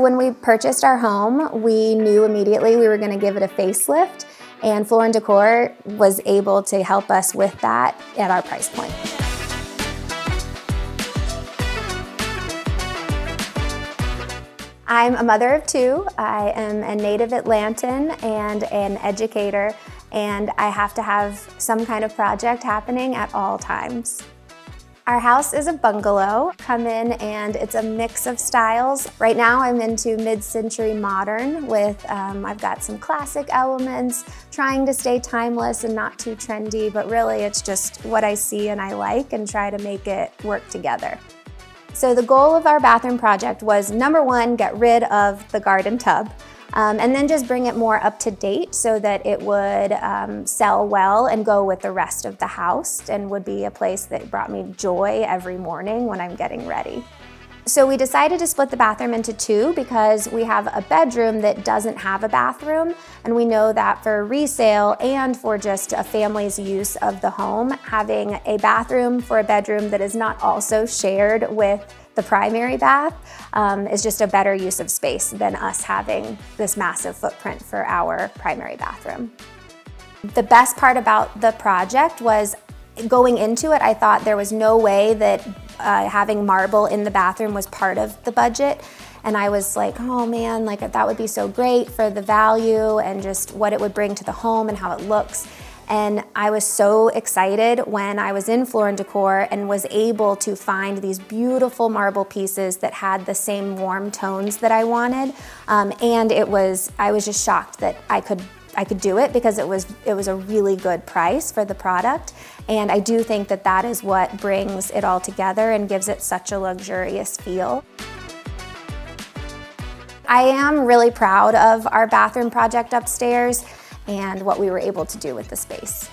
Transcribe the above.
When we purchased our home, we knew immediately we were going to give it a facelift, and Floor Decor was able to help us with that at our price point. I'm a mother of two. I am a native Atlantan and an educator, and I have to have some kind of project happening at all times. Our house is a bungalow. Come in and it's a mix of styles. Right now I'm into mid-century modern with, I've got some classic elements, trying to stay timeless and not too trendy, but really it's just what I see and I like and try to make it work together. So the goal of our bathroom project was, number one, get rid of the garden tub. And then just bring it more up to date so that it would sell well and go with the rest of the house and would be a place that brought me joy every morning when I'm getting ready. So we decided to split the bathroom into two because we have a bedroom that doesn't have a bathroom, and we know that for resale and for just a family's use of the home, having a bathroom for a bedroom that is not also shared with the primary bath is just a better use of space than us having this massive footprint for our primary bathroom. The best part about the project was going into it, I thought there was no way that having marble in the bathroom was part of the budget. And I was like, oh man, like that would be so great for the value and just what it would bring to the home and how it looks. And I was so excited when I was in Floor Decor and was able to find these beautiful marble pieces that had the same warm tones that I wanted. And I was just shocked that I could do it because it was a really good price for the product. And I do think that that is what brings it all together and gives it such a luxurious feel. I am really proud of our bathroom project upstairs and what we were able to do with the space.